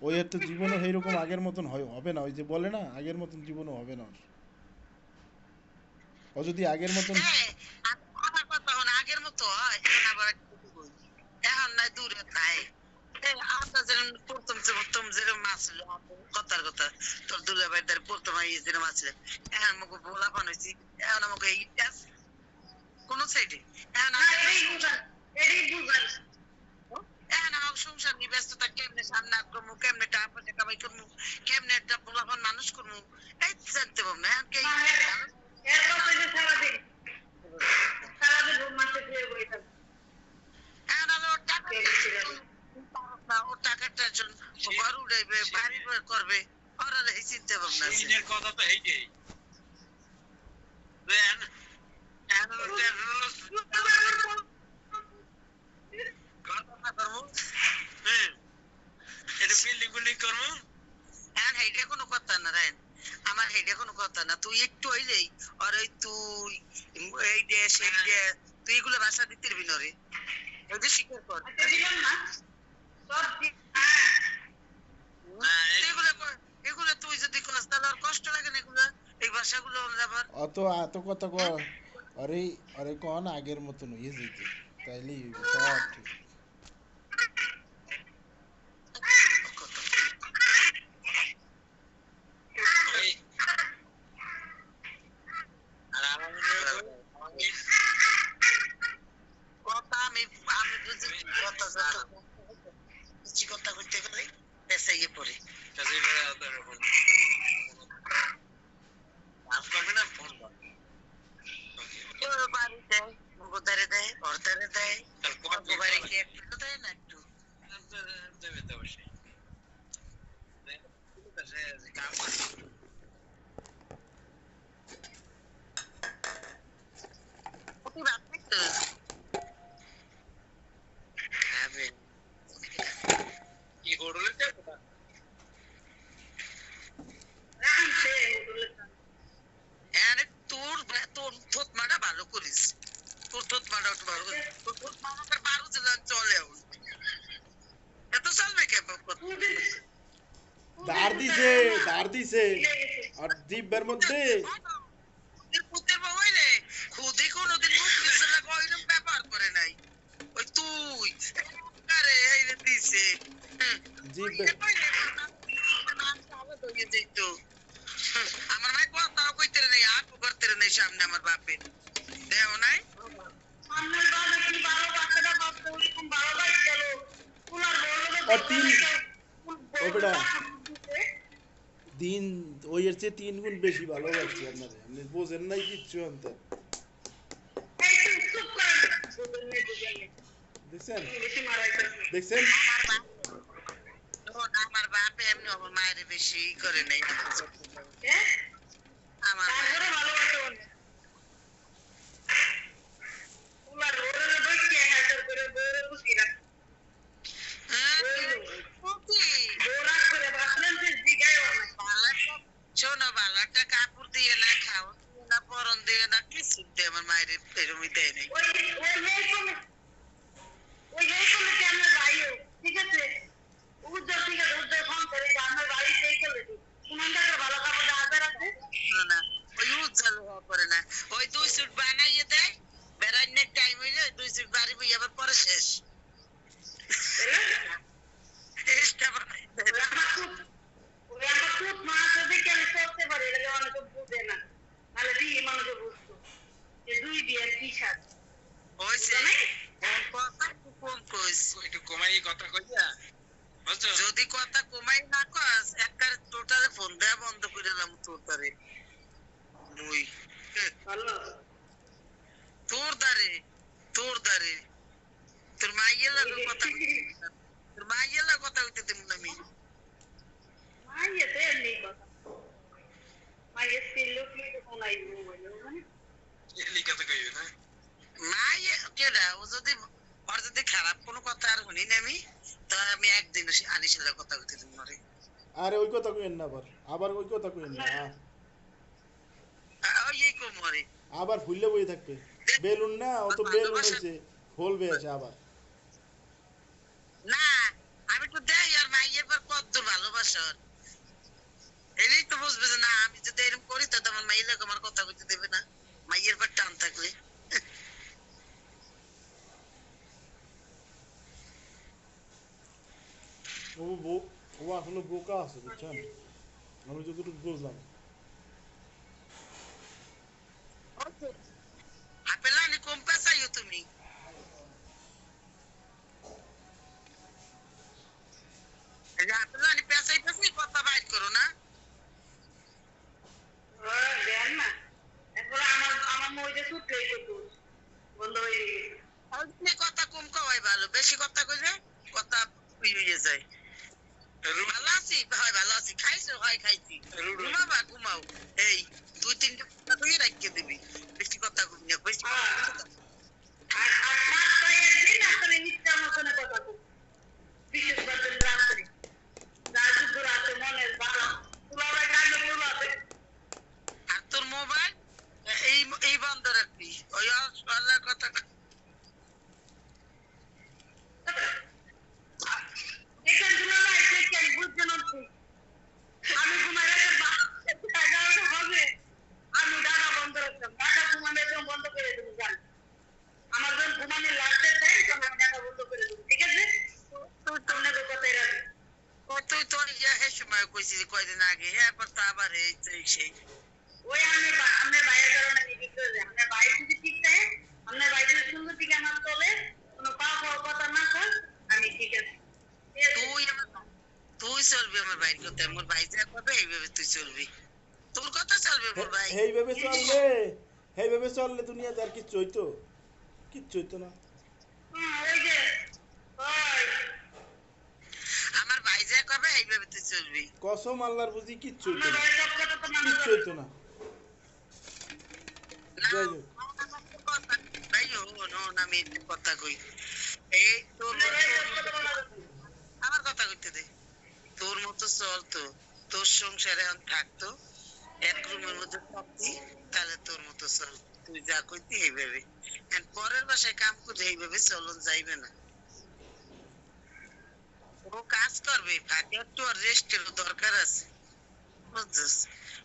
ওই তো জীবনও সেইরকম আগের মতন হবে না। ওই যে বলে না, আগের মতন জীবনও হবে না ওর। ও যদি আগের মতন আমার কথা হন আগের মতো হয় এখন আবার এখন নাই দূরে নাই আমরা যেরকম প্রথম যেরকম আসছিল কথার কথা তোর দুলা ভাই তার প্রথম যেরকম আসছিল এখন আমাকে ভোলা পান হয়েছি এখন আমাকে কোন সাইডে এখন এখন আমার সংসার নিয়ে ব্যস্ততা কেমনে সামনে করবো কেমনে টাকা পয়সা কামাই করবো কেমনে একটা ভোলাপান মানুষ করবো এই জানতে পারবো না এখন কে সারাদিন রুম মারতে শুয়ে বই থাকবে। এখন আমি ওর টাকার টেনশন ঘর উড়াইবে বাড়ি করবে ওরা এই চিন্তা ভাবনা আছে কথা তো এই যে আমার হেডে কোনো কথা না তুই একটু হইলেই আর ওই তুই এই দেশ এই দেশ তুই এগুলো ভাষা দিতে পারবি না রে ওই স্বীকার কর দিলাম না সব এগুলো তুই যদি কস তাহলে আর কষ্ট লাগে না এগুলো এই ভাষাগুলো আবার অত এত কথা কর। আরে আরে কোন আগের মতন হয়ে যেতে, তাইলেই সব ঠিক। কথা আমি আমি বুঝি কথা কথা করতে গেলে পেছাইয়ে পড়ে বাড়ি দেয় গোদারে দেয় অর্ধারে দেয় বাড়ি কি একটু দেয় না একটু দেবে তো অবশ্যই কি হোটেলে তোর তোর থতমাটা ভালো করিস তোর থতমাটা ভালো তোর থতমাটা বারো জেলা চলে এত চলবে কে দাঁড় দিছে আর জিব্বার মধ্যে পুতের বাবাই রে খুদে কোনোদিন মুখ মিশলা কইরম ব্যাপার করে নাই ওই তুই আরে এই রে দিছে আমার মাই কথা কইতে নেই আর করতে নেই সামনে আমার বাপের দেও নাই আমার বাবা কি বাবা বাচ্চাটা বাচ্চা ওরকম বাবা বাই গেল কুলার বললো আর তিন ও বেটা দিন ওই এর চেয়ে 3 গুণ বেশি ভালোবাসছি আপনারে, আপনি বোঝেন নাই কিচ্ছু আনতে। দেখছেন দেখছেন আমার বাপ এমনি আমার মায়ের বেশি করে নাই আমার দিয়ে না কিছু দিয়ে আমার মায়ের এরমই দেয় নাই। ওই যে কমিটি আমার ভাইও ঠিক আছে উদ্যোগ ঠিক আছে উদ্যোগ ফোন করে যে আমার বাড়ি সেই করে দিই সুনন্দাকে ভালো কাপড় হাতে রাখে না ওই উজ্জ্বল হওয়া করে না ওই 2 স্যুট বানাইয়ে দেয় বেড়াইনের টাইম হইলে 2 স্যুট বাড়ি বই আবার পরে শেষ এসটা বানাই দেয় আমার খুব মাছ দেখে আমি করতে পারি এটা অনেকে বুঝে না নাহলে দিয়ে মানুষে বুঝতো যে 2 বিয়ের কি সাথ হইছে কম কইস একটু কমাই কথা কইয়া বুঝছো যদি কথা কমাই না কস একবারে টোটালে ফোন দেয়া বন্ধ করে দিলাম তোরটারে মুই ভালো তোর দারে তোর মাইয়ের লাগে কথা তোর মাইয়ের লাগে কথা হইতে দিম না আমি মাইয়ে তো এমনি কথা মাইয়ে সিল্লু কি তো কোনাই বলে মানে এলি কথা কইও না মাইয়ে কেডা ও যদি খারাপ কোনো কথা আর শুনি না আমি তা আমি একদিন আনিসের লাগে কথা হইতে দিম না রে আরে ওই কথা কইেন না আবার ওই কথা কইেন না ওই এই কোমরে আবার ফুললে বই থাকবে বেলুন না ও তো বেলুন হইছে ফলবে আছে আবার না আমি তো দেই আর মাইয়ের পর কত ভালোবাসার এলেই তো বুঝবে যে না আমি যদি এরকম করি তো আমার মাইয়ের লাগে আমার কথা কইতে দেবে না মাইয়ের পর টান থাকলে ও আসলে বোকা আছে বুঝছেন আমি যতটুকু বুঝলাম আপেলানি কম পেছাইও তুমি আপেলানি পেছাই কথা বাইর করো না দেন না এখন আমার মইতে সুটলেই তো বন্ধ হয়ে গেছে কথা কম কওয়াই ভালো বেশি কথা কইলে কথা হয়ে যায় ভালো আছি ভালো আছি খাইছো খাইছি ঘুমাও এই 2-3টা কথা কইয়ে রাখিয়ে দিবি বেশি কথা কইবি না বেশি আর সাত পায়ের দিন আসলে নিত্যা মতনে কথা বল বিশেষ করে রাত্রে রাজু রাতে মনের ভালো তুলাবে গানে তুলাবে আর তোর মোবাইল এই বন্ধ রাখবি ওই আল্লাহর কথা দেখেন তুলাবে দেখেন বুঝছেন আমি ঘুমাই রাখার 11টা হবে আমি ডাটা বন্ধ রাখতাম ডাটা ঘুমানো একদম বন্ধ করে দেবো জান আমার যখন ঘুমানো লাগতে টাইম তখন আমি ডাটা বন্ধ করে দেবো ঠিক আছে তুই তোমরা কথাই রাখবি তুই তোর সময় কইছিস কয়দিন আগে এরপর তো আবার এই সেই ওই আমি বাইরে কারণে ঠিক করে দেয় আমরা বাইরে যদি ঠিক থাকে আমরা বাইরে যদি সুন্দর ঠিক আমার চলে কোনো কথা না কর আমি ঠিক আছে তুই চলবি আমার ভাইয়ের কথা আমার ভাই যা করবে এইভাবে তুই চলবি তোর কথা চলবে মোর ভাই এইভাবে চললে দুনিয়াতে আর কিচ্ছু হইতো না ওই যে ওই আমার ভাই যা করবে এইভাবে তুই চলবি কসম আল্লাহর বুঝি কিচ্ছু আমার ভাই সব কথা তো মানতে হবে হইতো না ভাই আমি কথা কই এই তোর আমার কথা কইতে দে তোর মতো চলতো তোর সংসারে এখন থাকতো এক রুমের মধ্যে থাকতি তাহলে তোর মতো চল তুই যা কইতি এইভাবে পরের বাসায় কাম করে এইভাবে চলন যাইবে না ও কাজ করবে ফাঁকে একটু রেস্টের দরকার আছে বুঝছিস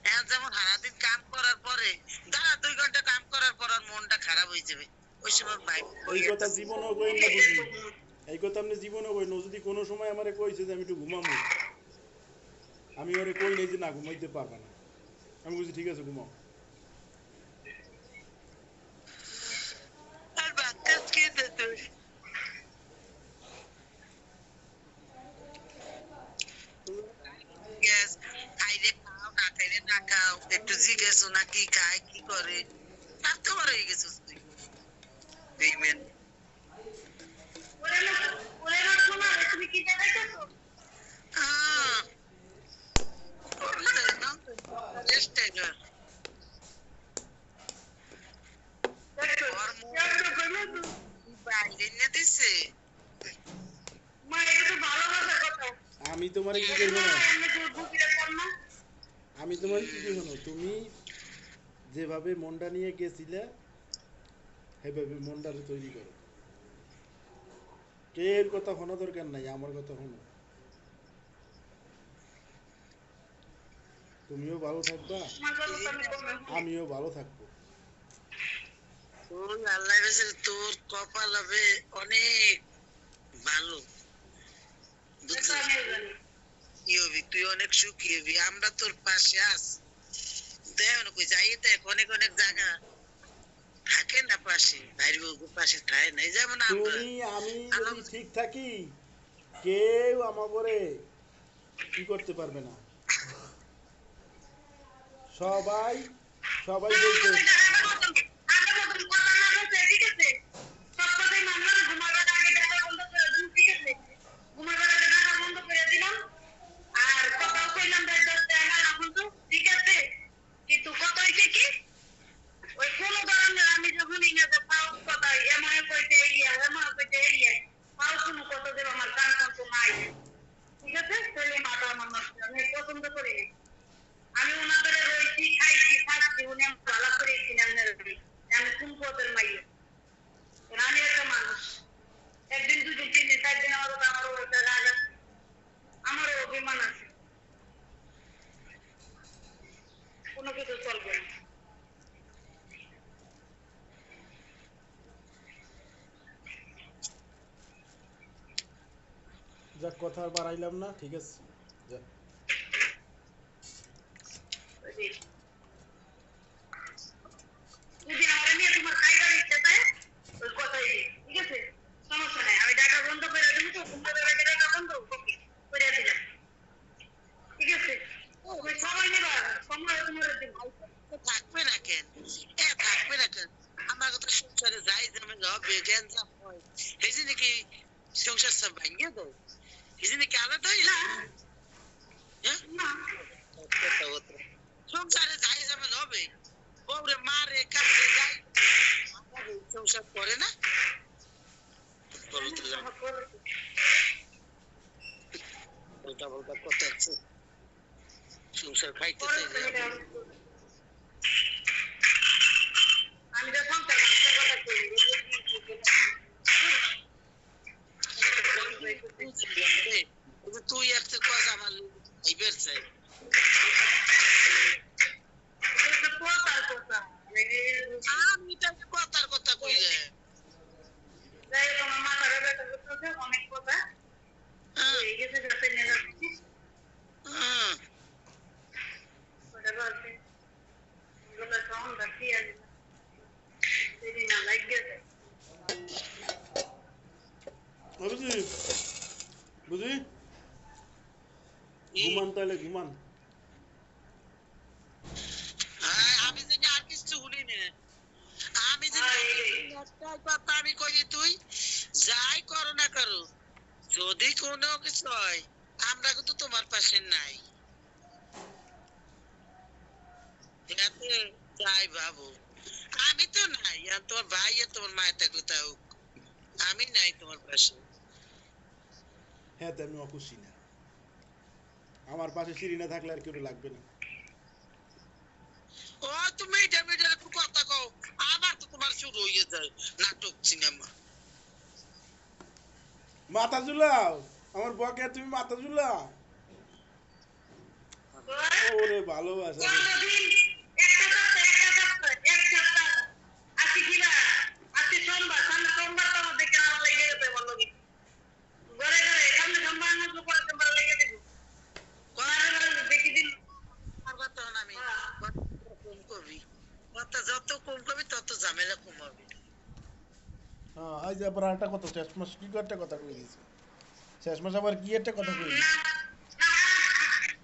এখন যেমন সারাদিন কাম করার পরে দাঁড়া 2 ঘন্টা কাম করার পর আর মনটা খারাপ হয়ে যাবে ওই সময় ভাই এই কথা জীবনও কইন না বুঝি এই কথা আপনি জীবনও কইন যদি কোনো সময় আমারে কইছে যে আমি একটু ঘুমাবো আমি ওরে কই নাই যে না ঘুমাইতে পারবে না আমি বুঝি ঠিক আছে ঘুমাও আর বাচ্চা কে দিত গ্যাস খাইলে খাও না খাইলে না খাও একটু জিজ্ঞেস না কি খায় কি করে থাকতে পারে গেছিস তুই পেমেন্ট ওরে না শোনা তুমি কি জানাইছো আমি তোমারে কি করব না আমি তোমারে কি করব না তুমি যেভাবে মনটা নিয়ে গেছিলে সেভাবে মনটারে তৈরি করো। কে এর কথা শোনা দরকার নাই, আমার কথা শোনো। তুমিও ভালো থাকবা, তোমার কথা তো আমি কমে আমিও ভালো থাকবো। তোর আল্লাহ বেসের তোর কপাল হবে অনেক ভালো, এটা বুঝছিস? আমিও জানি। কি হবি, তুই অনেক সুখী হবি, আমরা তোর পাশে আছি। দেখ না কই যাই, দেখ অনেক অনেক জায়গা থাকে না পাশে, ভাইয়ের বউকে পাশে থাকে না, এই যেমন আমরা। তুমি আমি যদি আমার ঠিক থাকি, কেউ আমাকে কি করতে পারবে না। সবাই সবাই বলতে ঠিক আছে, তাহলে মাথা আমার নষ্ট, আমি পছন্দ করি না। আমি ওনাদের রয়েছি, খাইছি, থাকছি, উনি আমাকে ভালো করে আমি কোন পদের মাইয়া। আমি একটা মানুষ, একদিন দুদিন 3 দিন 4 দিন আমার উপর আমারও একটা রাগ আছে, আমারও অভিমান আছে, কোনো কিছু চলবে না। যা কথা আর বাড়াইলাম না, ঠিক আছে, যা। যদি আমার নিয়ে তোমার খাইবার ইচ্ছা থাকে, ওই কথাই দিই, ঠিক আছে, সমস্যা নাই, আমি ডাটা বন্ধ করে দিবো, তো তোমাদের আগে ডাটা বন্ধ ওকে করে দিলাম, ঠিক আছে, ওই সময় নেবা, সময় তোমার দিন থাকবে না কেন, থাকবে না কেন, আমার কথা সংসারে যাই ঝামেলা হবে, গ্যাঞ্জাম হয়, এই যে নাকি সংসার সব ভাঙিয়ে দেয়, এই যে নাকি আলাদা হয়ে না যায়। হ্যাঁ, না সংসারে যাই ঝামেলা হবে, বউরে মারে কাটে যাই, সংসার করে না, বলো তো জানো, উল্টা পাল্টা কথা আছে, সংসার খাইতে চাই যে আমি তো সংসার ভাঙতে কথা করি, তুই একটা কথা আমার খাইবার চাই, এটা তো কথার কথা, আমি তো একটা কথার কথা কইলে, যাই হোক আমার মাথার ব্যথা করতেছে, অনেক কথা হয়ে গেছে, যাতে নিয়ে যাচ্ছি ওটা বলছে ওগুলো সব রাখি আর দেরি না লাগে। বুঝি বুঝি, ঘুমান তাহলে ঘুমান। আমি জানি আর কিছু শুনি না, আমি জানি একটাই কথা আমি কই, তুই যাই করো না করো, যদি কোনো কিছু হয় আমরা কিন্তু তোমার পাশে নাই, ঠিক আছে, যাই বাবু, আমি তো নাই, আর তোমার ভাই আর তোমার মায়ের থাকলে তাও, আমি নাই তোমার পাশে। হ্যাঁ, তো আমি অখুশি না, আমার পাশে সিঁড়ি না থাকলে আর কেউ লাগবে না। ও তুমি মিডিয়া মিডিয়া একটু কথা কও, আবার তো তোমার শুরু হয়ে যায় নাটক সিনেমা। মাথা ঝুলাও, আমার বকে তুমি মাথা ঝুলাও। ওরে ভালোবাসা রে। কোনদিন একটা সপ্তাহ এক সপ্তাহ আজকে কি বার, আজকে সোমবার, সামনে সোমবার তো আমার দেখে আমার লেগে যেতে বললো কি ঘরে ঘরে সামনে সোমবার না তো পরে সোমবার লেগে দেবো, দেখি দিন আর কথা হন, আমি কথা কম করবি, কথা যত কম করবি তত ঝামেলা কম হবে। হ্যাঁ, আজ আবার একটা কথা, শেষ মাস কি একটা কথা কই দিয়েছে, শেষ মাস আবার কি একটা কথা কই না দিয়েছে। না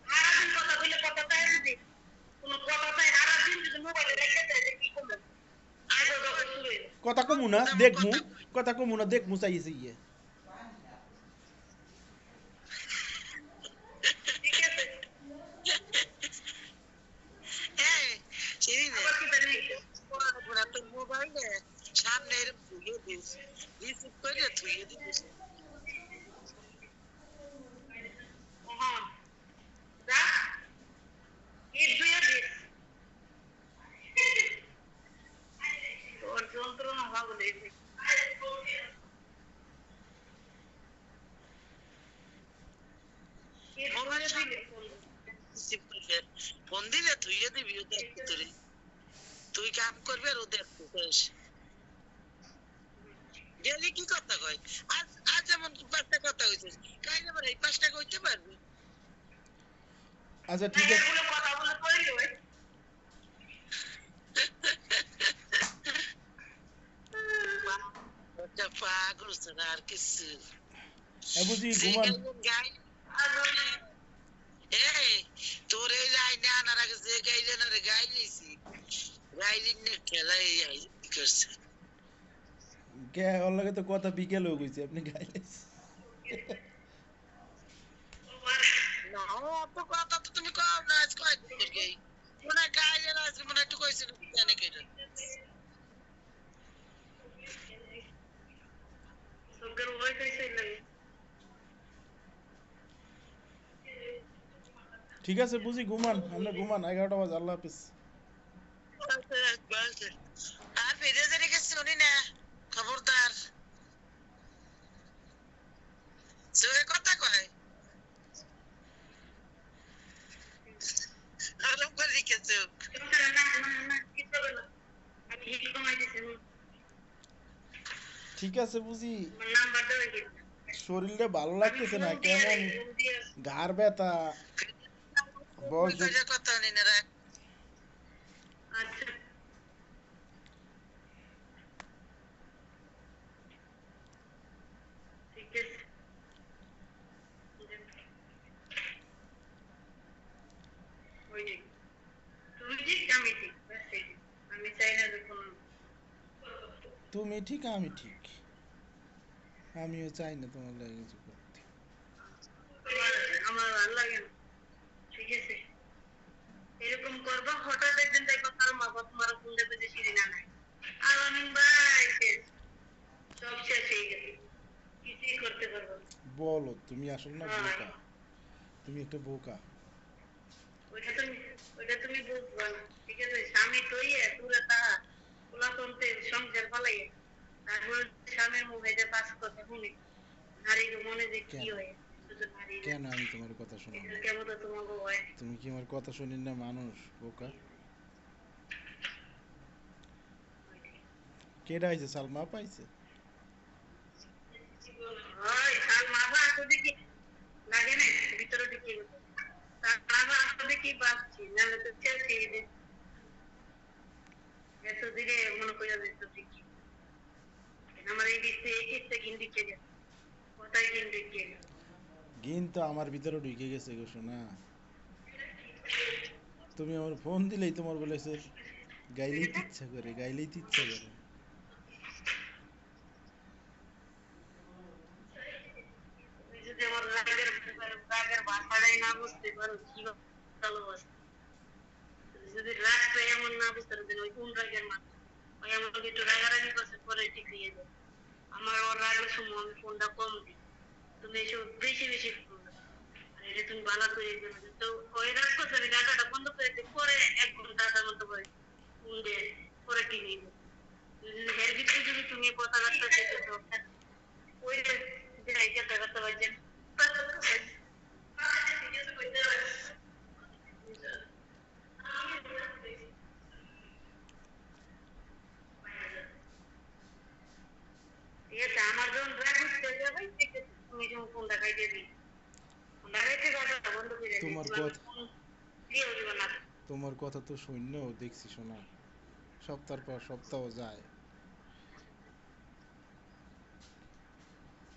সারাদিন কথা বলে কথা তাই যদি কোনো কথা তাই সারাদিন যদি মোবাইলে রেখে দেয় কি করবে, আগে যখন শুরু হয়ে যায়। কথা কমু না, দেখমু, কথা কমু না, দেখমু চাইছে গিয়ে। ঠিক আছে, হ্যাঁ, চিনি না, আবার কি জানি ওরা তোর মোবাইলে সামনে এরকম ধুয়ে দিস, রিসিভ করে ধুয়ে দিস। হ্যাঁ যা ঈদ দুয়ে দিস ফোন দিলে তুই দিবি তোরে তুই কাম করবি আর ও দেখছিস ডেলি কি কথা কয় আজ আজ যেমন 5টা কথা কইছিস কাইলে আবার এই 5টা কইতে পারবি আচ্ছা ঠিক আছে কথা বলে কইলি ওই ওটা পাগল আর কিছু বুঝি ঘুমান এই তোর এই লাইনে আনার আগে যে গাইলে না রে গাই নিয়েছি গাইলিন না খেলাই করছে কে ওর লাগে তো কথা বিকেল হয়ে গেছে আপনি গাইলেন না তো কথা তো তুমি কও না আজ কয় দিন মনে গাইলে না আজ মনে একটু কইছিল জানে কেন সবগুলো ওই কইছিল ঠিক আছে বুঝি ঘুমান আমরা ঘুমান 11টা বাজে আল্লাহ হাফেজ আর ফিরে যে রেখে শুনি না খবরদার সে কথা কয় আরো করে রেখেছো ঠিক আছে বুঝি নাম্বারটা ওই শরীরটা ভালো লাগতেছে না কেমন ঘাড় ব্যথা বয়স কথা নেই না রাখ আচ্ছা ঠিক আছে ওই যে তুমি ঠিক আমি ঠিক আমি চাই না যে কোনো তুমি ঠিক আমি ঠিক আমিও চাই না তোমার লাগে কিছু করতে আমার ভালো লাগে না ঠিক আছে এরকম করবা হঠাৎ একদিন দেখো তার মা বাবা তোমার ফোন দেবে যে সিঁড়ি না নাই আর অনেক ভাই সব শেষ হয়ে গেছে কিছুই করতে পারবো না বলো তুমি আসলে না বোকা তুমি একটা বোকা ওইটা তুমি বুঝবা না ঠিক আছে স্বামী তৈয়ে তুলে তাহা ওলা করতে সংসার ফলাই তারপর স্বামীর মুখে যে পাঁচ কথা শুনি নারীর মনে যে কি হয় কেন আমি তোমার কথা শুনি না কেমন তো তোমাকে হয় তুমি কি আমার কথা শুনি না মানুষ বোকা কেডা আইছে সালমা পাইছে ওই শাল মাথা আসলে কি লাগে না ভিতরে ঢুকে গেছে তার মাথা আসলে কি বাঁচছি নাহলে তো চেয়েছি এত দিকে মনে করে যেত ঠিকই আমার এই দিকতে এই দিকতে কিন্তু কে যায় কোথায় কিন্তু কে কিন্তু আমার ভিতরে ঢুকে গেছে গো শোনা তুমি আমার ফোন দিলেই তোমার বলেছে গাইলেই ইচ্ছা করে যদি আমার রাগের ভাষাটাই না বুঝতে পারো কি ভালোবাসা যদি রাগটা এমন না বুঝতে পারো ওই কোন রাগের মানুষ ওই আমাকে একটু রাগারাগি করছে পরে ঠিক হয়ে যাবে আমার ওর রাগের সময় আমি ফোনটা কম দিই তুমি এসব বেশি বেশি ফোন আর এটা তুমি ভালো করে দেবে তো ওই রাগ করছে আমি ডাটাটা বন্ধ করে দিই পরে 1 ঘন্টা আধার মতো করে ফোন দিয়ে পরে ঠিক হয়ে যাবে যদি এর ভিতরে যদি তুমি কথা রাখতে চাইছো ওই যে কথা কথা বলছেন ঠিক আছে আমার যখন রাগ উঠতে যাবে ঠিক আছে তুমি যখন ফোন দেখাই দিবি ফোন দেখাইতে কথা বন্ধ করে তোমার কথা তো শূন্য দেখছি শোনা সপ্তাহ পর সপ্তাহ যায়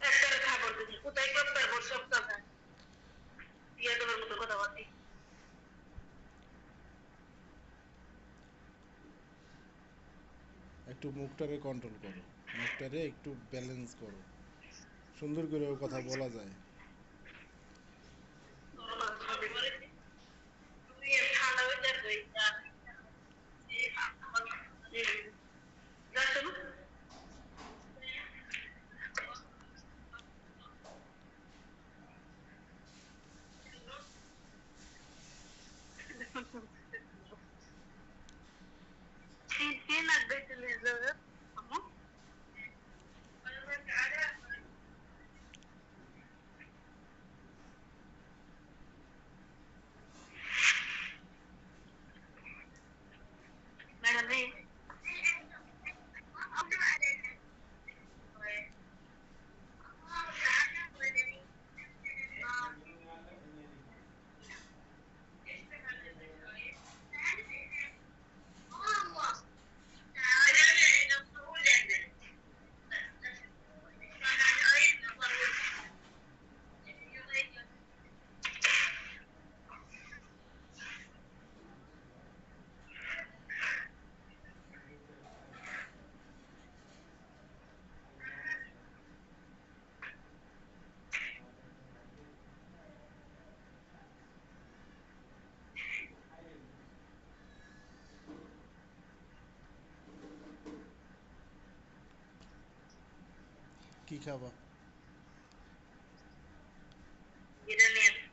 একটা খবর দিচ্ছি কোথায় করতে পারবো সব কথা দিয়ে তোমার মতো কথা বলছি একটু মুখটারে কন্ট্রোল করো মুখটারে একটু ব্যালেন্স করো সুন্দর করে কথা বলা যায় তুমি ঠান্ডা হয়ে যাবে যাচ্ছ না Tiene las veces les doy, ¿cómo? কি খাবা? বিরিয়ানি আছে।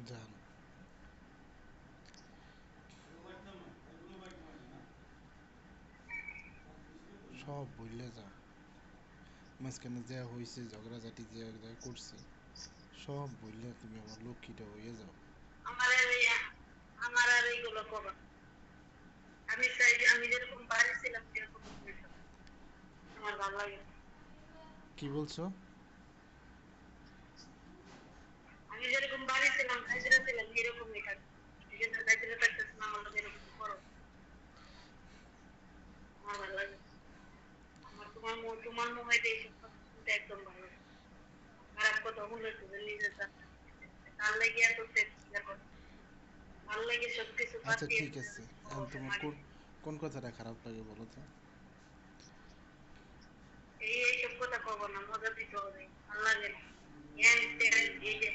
জান সব ভুলে যাও, মাঝখানে যা হয়েছে ঝগড়াঝাটি যে যা করছি সব ভুলে তুমি আমার লক্ষ্মীটা হয়ে যাও। আমার আর আমার আর এইগুলো করো না। আমি চাই যে আমি যেরকম বাড়ি ছিলাম সেরকম তুমি থাকো। আমার ভালো লাগে না। কি বলছো? আমি যেরকম বাড়ি ছিলাম হাজিরা ছিলাম এরকমই থাকবো। এই জন্য হাজিরা থাকতেছে না আমার লোক এরকম করো। আমার ভালো লাগে না। আমার তোমার মোবাইলে এইসব কথা শুনতে একদম ভালো লাগে না। খারাপ কথা বলে তুমি নিজের জানতে তার লেগে এত চেষ্টা করো। ভালো লাগে সবকিছু বাদ আচ্ছা দিয়ে ঠিক আছে, এখন তোমার মারি। কোন কোন কথাটা খারাপ লাগে বলো তো? এইসব কথা কব না, মজা দিতে হবে, ভালো লাগে না। হ্যান ত্যান এই যে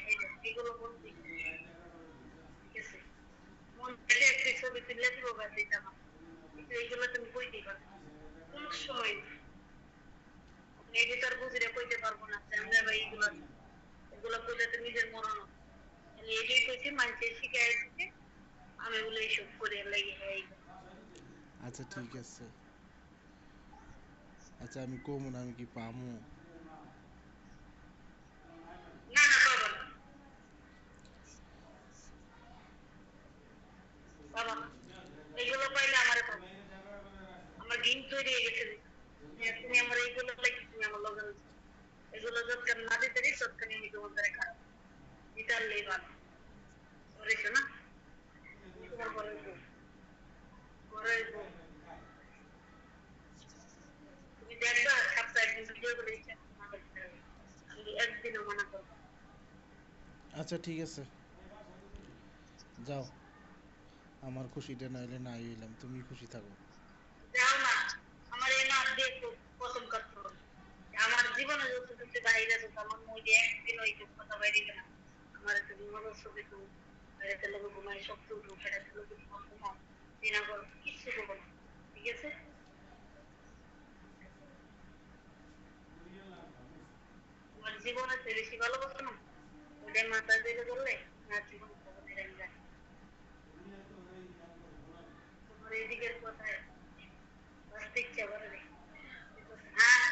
এগুলো বলতে ঠিক আছে। মন থেকে একটি ছবি তুলে দিব বা দিতাম না। কিন্তু এইগুলো তুমি কই দিবা কোন সময় না। এডিটর বুঝিয়ে কইতে পারবো না যে আমরা ভাই এগুলো এগুলো কইলে তো নিজের মরণ হবে। আমি এটাই কইছি মানুষের শিখাই দিতে আমি বলে এইসব করে লাগে এইগুলো আচ্ছা ঠিক আছে, আচ্ছা আমি কমু না, আমি কি পামু? না না পাবো না পাবো না এগুলো পাইলে আমারে পাবো আমার দিন তৈরি হয়ে গেছে তুমি আমার এইগুলো লাগে তুমি আমার লগে এগুলো যতক্ষণ না দিতে পারি ততক্ষণ আমি তোমার দ্বারা খারাপ এটার লেই ভালো করেছো না তুমি তোমার ঘরের বউ ঘরের বউ তুমি দেখবা সপ্তাহে একদিন ভিডিও করে দিচ্ছে আমি একদিনও মানা করবো না। আচ্ছা ঠিক আছে, যাও, আমার খুশিটা নাইলে নাই হইলাম, তুমি খুশি থাকো। যাও না আমার এই নাচ দিয়ে প্রথম করতে হবে আমার জীবনে যত কিছু বাইরে যেত আমার মধ্যে একদিন ওই কথা বাইরে না আমার একটা বিমলের ছবি তো একটা লোক ঘুমাই শক্ত উঠো একটা লোক ঘুমাও দিনা করো কিচ্ছু করবো না ঠিক আছে তোমার জীবনে তো বেশি ভালোবাসো না ওটাই মাথায় দিকে ধরলে না জীবন কখনোই রাখি যায় তোমার এইদিকের কথায় বাঁচতে ইচ্ছা করে রে হ্যাঁ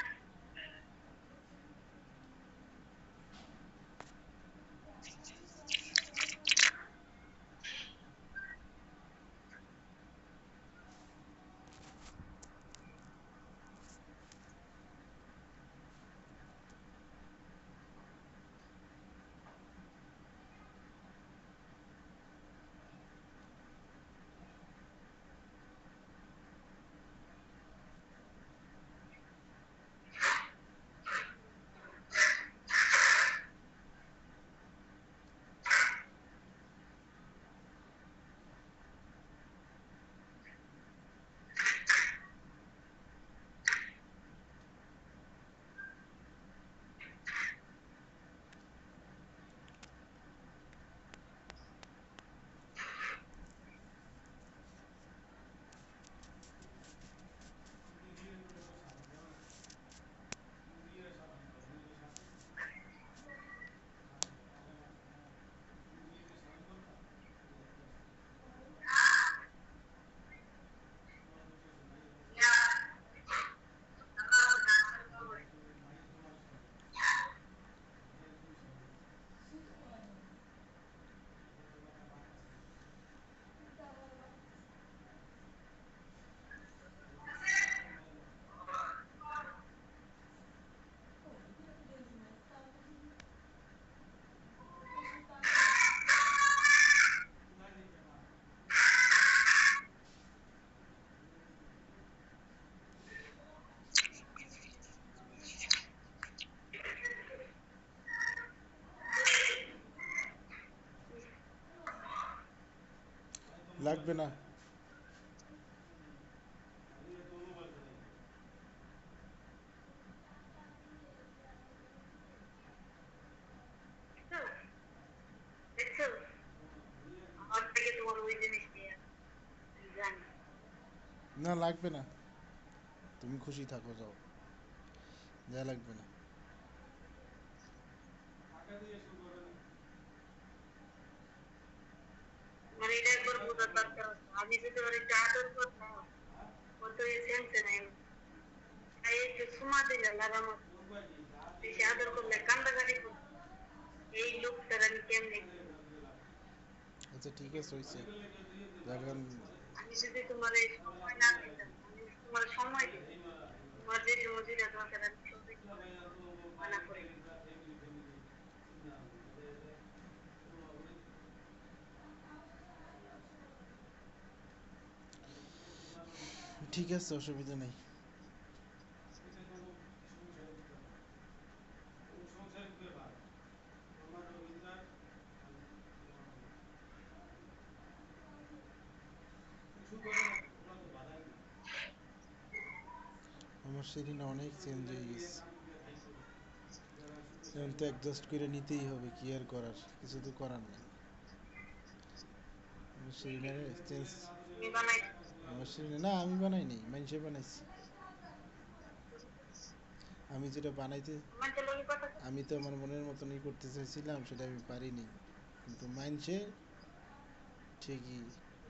লাগবে না। না লাগবে না, তুমি খুশি থাকো, যাও, যা লাগবে না। মানে এটা একবার বোঝার দরকার আছে। আমি যদি ওর একটু আদর করতাম, ও তো এই সেন্সে নাই। তাই একটু সুমা দিলে লাগানো, বেশি আদর করলে কান্দাকাটি করতো। এই লোকটার আমি কেমনে কি? আচ্ছা ঠিক আছে, হয়েছে, যখন আমি যদি তোমার এই সময় না দিতাম, আমি তোমার সময় দিতাম, তোমার যে মজুরি দরকার আমি সবই তোমার মানা করে দিতাম। ঠিক আছে, অসুবিধা নেই। আমার সেদিন অনেক চেঞ্জ হয়ে গেছে, এখন তো অ্যাডজাস্ট করে নিতেই হবে, কি আর করার, কিছু তো করার নেই। আমার সেদিনের চেঞ্জ, তুমি বানাইছো, আমার সেদিনে না, আমি বানাইনি, মানুষে বানাইছি। আমি যেটা বানাইতে, আমার যে লোকের কথা আমি তো আমার মনের মতনই করতে চাইছিলাম, সেটা আমি পারিনি, কিন্তু মানুষে ঠিকই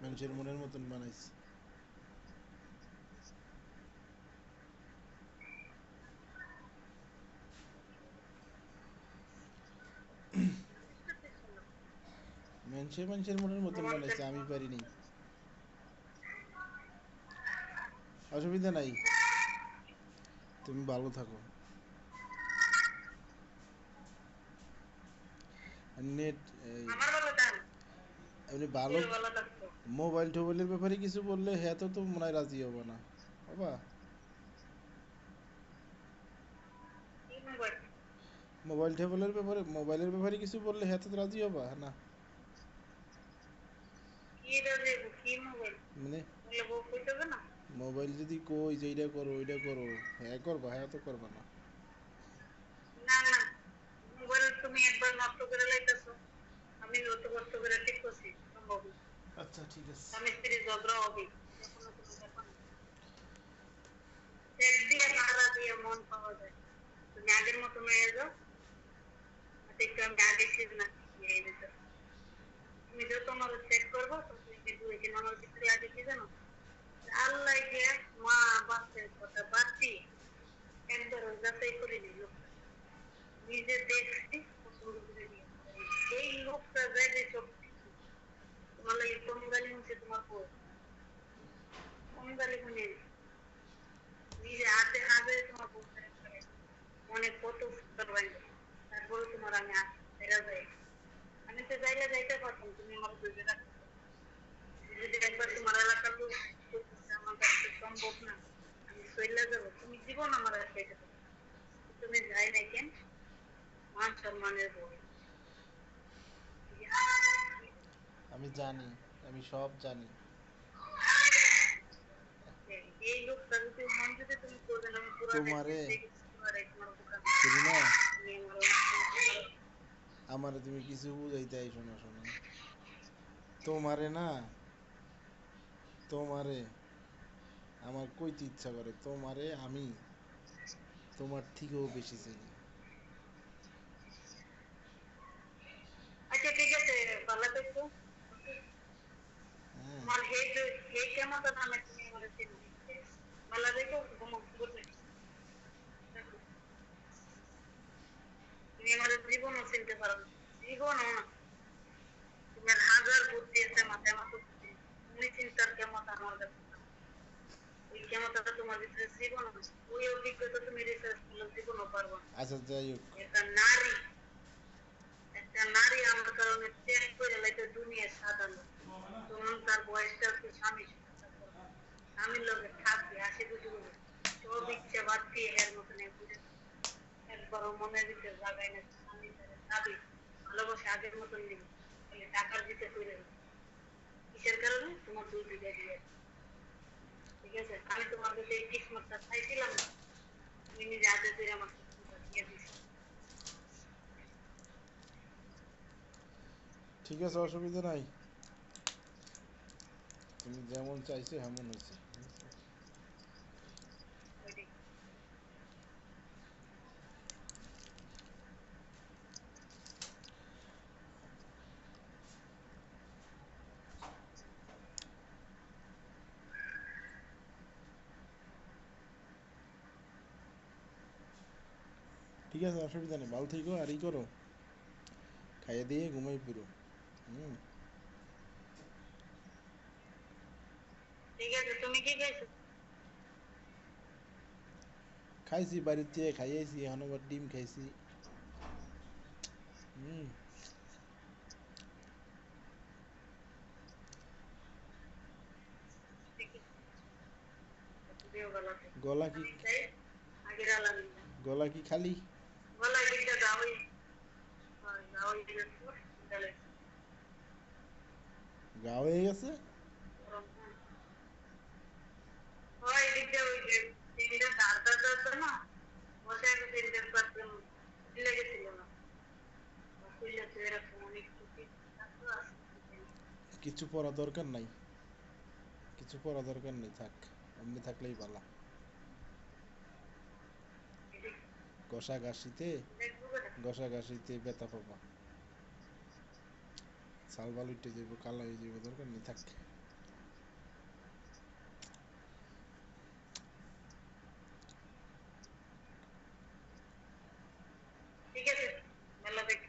মানুষের মনের মতন বানাইছে। মানুষের মনের মতন বানাইছে, আমি পারিনি। অসুবিধা নাই, তুমি ভালো থাকো। নেট আমার বলো তার এমনি ভালো, ভালো থাকতো। মোবাইল টোবাইলের ব্যাপারে কিছু বললে হ্যাঁ তো তো মনে হয় রাজি হবো না বাবা। কি মোবাইল? মোবাইলের ব্যাপারে কিছু বললে হ্যাঁ তো রাজি হবা না? কি রাজে কি মোবাইল? মানে বলে বউ কইতে হবে না? মোবাইল যদি কই যে এইটা করো ওইটা করো, হ্যাঁ করবা, হ্যাঁ তো করবা না। না না, মোবাইল তুমি একবার নষ্ট করে লাইতেছো, আমি অত কষ্ট করে ঠিক করছি, সম্ভব না। আচ্ছা ঠিক আছে। স্বামী স্ত্রী ঝগড়া হবে, এটা কোনো কোনো ব্যাপার না। সেট দিয়ে ভাড়া দিয়ে মন পাওয়া যায়। তুমি আগের মতো মেয়ে যাও, একটু আমি আগে ছিল না এই দিতে। তুমি যত আমার সেট করবো তত কিন্তু এখানে আমার ভিতরে আগে কি জানো, আল্লাহ যে মা বাচ্চার কথা বাচ্চি একবার যাচাই করে নিল, নিজে দেখছি পছন্দ করে নিয়ে এই লোকটা যায় যে সব কিছু তোমার লাগে কম গালি হচ্ছে, তোমার বউ কম গালি শুনে নিজে হাতে হাতে তোমার বউ করে অনেক কত সুন্দর বাইরে, তারপরে তোমার আমি এরা যাই, আমি তো যাইলে যাইতে পারতাম, তুমি আমার বুঝে রাখতে পারো। যদি একবার তোমার এলাকার লোক করতেছে, আমার কাছে সম্ভব না, আমি চলে যাবো, তুমি জীবন আমার আর খেতে পারো, তুমি যাই না কেন, মান সম্মানের বউ। আমি জানি, আমি সব জানি। এই লোকটা যদি মন যদি তুমি করবে না, আমি পুরো তোমারে তোমার দোকান শুনি না, তুমি আমার আমারে তুমি কিছু বুঝাইতে আইসো না, শোনো, তোমারে না, তোমারে আমার কইতে ইচ্ছা করে, তোমারে আমি তোমার থেকেও বেশি চিনি। আচ্ছা ঠিক আছে, ভালো থাকো। হ্যাঁ তোমার হে কেমন নামে তুমি আমার চিনো, ভালো থাকো, ঘুমো, গুড নাইট। তুমি আমার জীবনও চিনতে পারো না, জীবনও না, তোমার হাজার বুদ্ধি আছে মাথায়, আমার বুদ্ধি তুমি চিন্তার ক্ষমতা আমার কাছে না। ওই ক্ষমতাটা তোমার ভিতরে জীবনও না, ওই অভিজ্ঞতা তুমি রিসার্চ করলে জীবনও পারবো না। আচ্ছা যাই হোক, একটা নারী, একটা নারী আমার কারণে ত্যাগ করে লাইতে দুনিয়ার সাধারণ, তখন তার বয়সটা একটু স্বামীর সাথে থাকবে, স্বামীর লোকে থাকবে, হাসি খুশি করবে, সব ইচ্ছা বাদ দিয়ে এর মতন ঘুরে একবারও মনের ভিতরে জাগায় না স্বামীর সাথে দাবি ভালোবাসা আগের মতন নেই, খালি টাকার দিতে করে কিসের কারণে তোমার দুই বিঘা দিয়ে। ঠিক আছে, আমি তোমার কাছে এই কিসমতটা চাইছিলাম না, তুমি নিজে হাতে ধরে আমার কিসমতটা দিয়ে দিচ্ছি। ঠিক আছে, অসুবিধা নাই, তুমি যেমন চাইছো এমন হয়েছে। ঠিক আছে, অসুবিধা নেই, ভালো থেকো আর ই করো, খাইয়ে দিয়ে ঘুমাই পুরো। হুম। ঠিক আছে, তুমি কি খাইছো? খাইছি বাড়িতে, খাইয়েছি, এখন আবার ডিম খাইছি। হুম। ঠিক আছে, দিও গলা থেকে। গলা কি, আমি চাই আগের আলহামদুলিল্লাহ। গলা কি খালি? গলায় দিকটা যাওই, যাওই গেছো তাহলে গা হয়ে গেছে? গরম হয়। হয় এদিকটা ওই যে তিনটে ধার ধার ধার না, বসে আমি তিনটে পাত্র খুলে গেছিল না, খুলে তো এরকম অনেক চুটি থাকতো আসতে। কিছু পড়া দরকার নাই, কিছু পড়া দরকার নেই, থাক, এমনি থাকলেই ভালো। ঘষা ঘাসিতে, দেখবো কেন? ঘষা ঘাসিতে ব্যথা পাবা, সাল বাল উঠে যাবো, কালো হয়ে যাবো, দরকার নেই, থাক। ঠিক আছে, ভালো দেখি।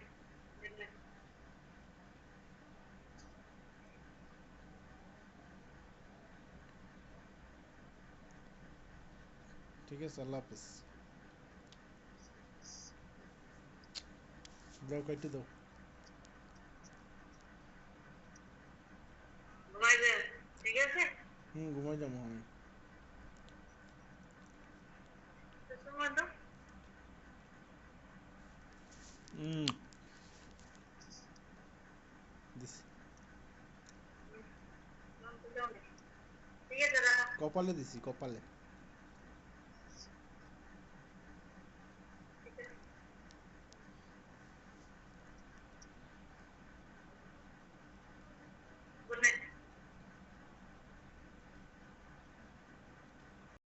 ঠিক আছে, আল্লাহ হাফেজ। দাও, কেটে দাও। ঘুমাই যান, ঠিক আছে? হুম, ঘুমাই যাবো আমি। তো সময় দাও। হুম, দিছি। নাম তো দাও না। ঠিক আছে, রাখো। কপালে দিছি, কপালে।